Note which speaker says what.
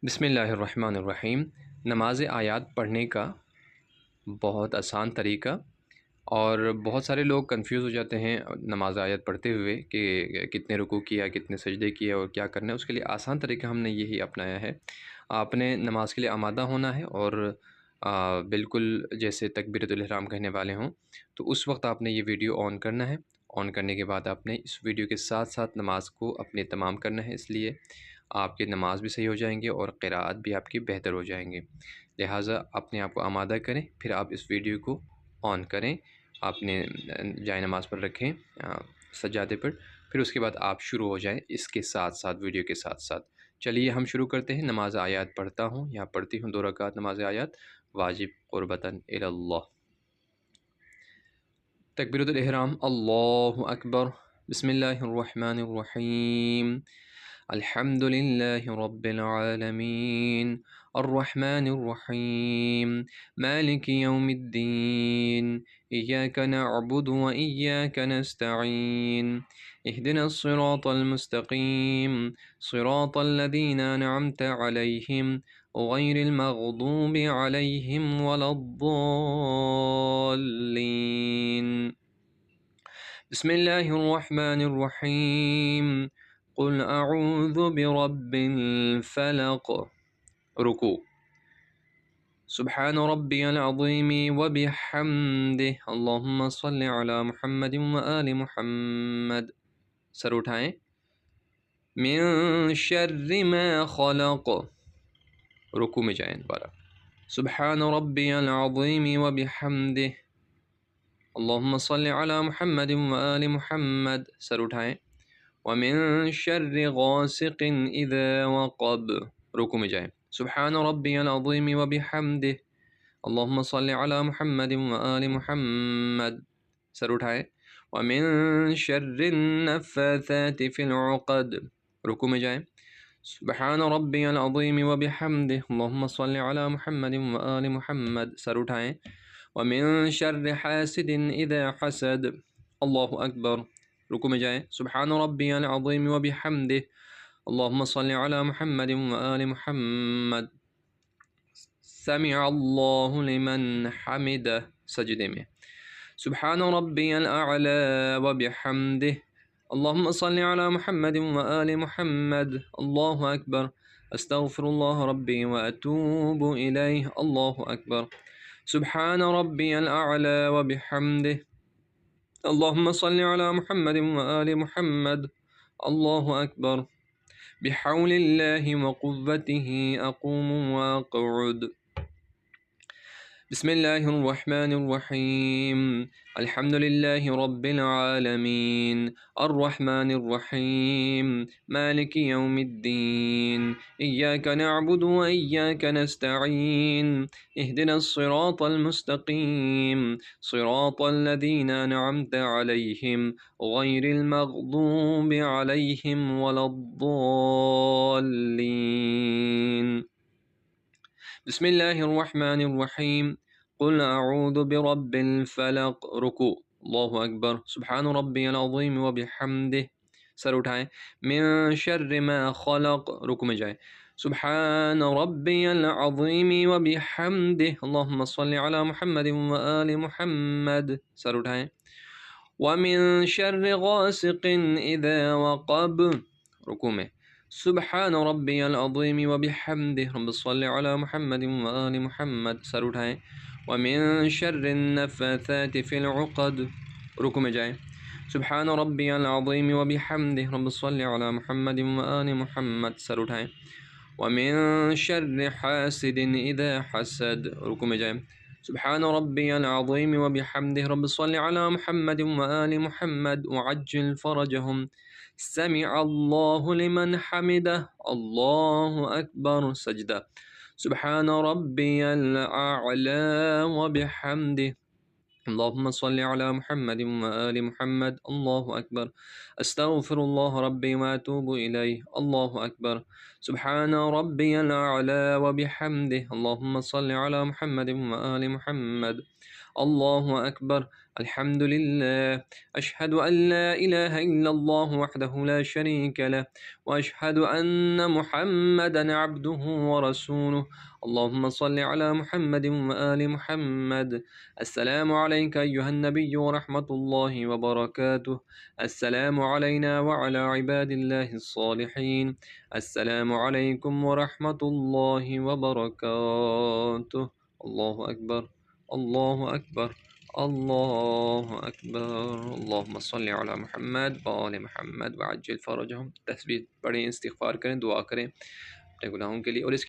Speaker 1: بسم اللہ الرحمن الرحیم۔ نماز آیات پڑھنے کا بہت آسان طریقہ، اور بہت سارے لوگ کنفیوز ہو جاتے ہیں نماز آیات پڑھتے ہوئے کہ کتنے رکوع کیا، کتنے سجدے کیا اور کیا کرنا ہے۔ اس کے لیے آسان طریقہ ہم نے یہی اپنایا ہے۔ آپ نے نماز کے لیے آمادہ ہونا ہے، اور بالکل جیسے تکبیرۃ الاحرام کہنے والے ہوں تو اس وقت آپ نے یہ ویڈیو آن کرنا ہے۔ آن کرنے کے بعد آپ نے اس ویڈیو کے ساتھ ساتھ نماز کو اپنے تمام کرنا ہے، اس لیے آپ کی نماز بھی صحیح ہو جائیں گے اور قراءت بھی آپ کی بہتر ہو جائیں گے۔ لہٰذا اپنے آپ کو آمادہ کریں، پھر آپ اس ویڈیو کو آن کریں، آپ نے جائے نماز پر رکھیں سجادے پر، پھر اس کے بعد آپ شروع ہو جائیں اس کے ساتھ ساتھ، ویڈیو کے ساتھ ساتھ۔ چلیے ہم شروع کرتے ہیں۔ نماز آیات پڑھتا ہوں یا پڑھتی ہوں 2 رکعت نماز آیات، واجب قربتاً الی اللہ۔ تکبیرۃ الاحرام، اللہ اکبر، بسم اللہ الرحمن الرحیم، الحمد للہ رب العالمین، الرحمن الرحیم، مالک یوم الدین، ایاک نعبد و ایاک نستعین، اہدنا الصراط المستقیم، صراط الذین انعمت علیہم غیر المغضوب علیہم ولا الضالین۔ بسم اللہ الرحمن الرحیم، قل اعوذ برب الفلق۔ رکوع، سبحان ربی العظیم وبحمدہ، اللہم صل علی محمد وآل محمد۔ سر اٹھائیں۔ من شر ما خلق، رکوع میں جائیں دوبارہ۔ سبحان ربی العظیم وبحمدہ، اللہم صل علی محمد وآل محمد۔ سر اٹھائیں۔ ومن شر غاسق اذا وقب، رکوع میں جائیں۔ سبحان ربی العظیم وبحمدہ، اللہم صل علی محمد وآل محمد۔ سر اٹھائیں۔ ومن شر النفاثات فی العقد، رکوع میں جائیں۔ سبحان ربی العظیم وبحمدہ، اللہم صل علی محمد وآل محمد۔ سر اٹھائیں۔ ومن شر حاسد اذا حسد، اللہ اکبر، رکوع میں جائیں۔ سبحان ربی العظیم وبحمدہ، اللہم صل علی محمد وآل محمد۔ سمع اللہ لمن حمدہ، سجدے میں۔ سبحان ربی الاعلی وبحمدہ، اللہم صل علی محمد وآل محمد، اللہ اکبر، استغفر اللہ ربی واتوب الیہ، اللہ اکبر۔ سبحان ربی الاعلی وبحمدہ، اللہم صل علی محمد وآل محمد، اللہ اکبر۔ بحول اللہ وقوتہ اقوم واقعد۔ بسم اللہ الرحمن الرحیم، الحمد للہ رب العالمین، الرحمن الرحیم، مالک یوم الدین، ایاک نعبد و ایاک نستعین، اہدنا الصراط المستقیم، صراط الذین انعمت علیہم غیر المغضوب علیہم ولا الضالین۔ بسم اللہ الرحمن الرحیم، قل اعوذ برب الفلق۔ رکوع، اللہ اکبر، سبحان ربی العظیم وبحمدہ۔ سر اٹھائیں۔ من شر ما خلق، رکوع میں جائیں۔ سبحان ربی العظیم وبحمدہ، اللہم صل علی محمد وآل محمد۔ سر اٹھائیں۔ ومن شر غاسق اذا وقب، رکوع میں۔ سبحان ربی العظیم وبحمدہ، رب صل علی محمد وآل محمد۔ سر اٹھائیں۔ ومن شر النفاثات فی العقد، رکوع میں جائیں۔ سبحان ربی العظیم وبحمدہ، رب صل علی محمد وآل محمد۔ سر اٹھائیں۔ ومن شر حاسد اذا حسد، رکوع میں جائیں۔ سبحان ربی العظیم وبحمدہ، رب صل علی محمد وآل محمد وعجل فرجهم۔ سمع اللہ لمن حمدہ، اللہ اکبر، سجدہ۔ سبحان ربی الاعلی وبحمدہ، اللہم صل علی محمد وآل محمد، اللہ اکبر، استغفر اللہ ربی واتوب الیہ، اللہ اکبر۔ سبحان ربی الاعلی وبحمدہ، اللہم صل علی محمد وآل محمد، الله أكبر. الحمد لله. أشهد أن لا إله إلا الله وحده لا شريك له، وأشهد أن محمدا عبده ورسوله. اللهم صل على محمد وآل محمد. السلام عليك أيها النبي ورحمة الله وبركاته. السلام علينا وعلى عباد الله الصالحين. السلام عليكم ورحمة الله وبركاته. الله أكبر. الله أكبر. الله أكبر. اللهم صل على محمد وآل محمد وعجل فرجهم. تسبیح پڑھیں، استغفار کریں، دعا کریں اپنے گناہوں کے لیے، اور اس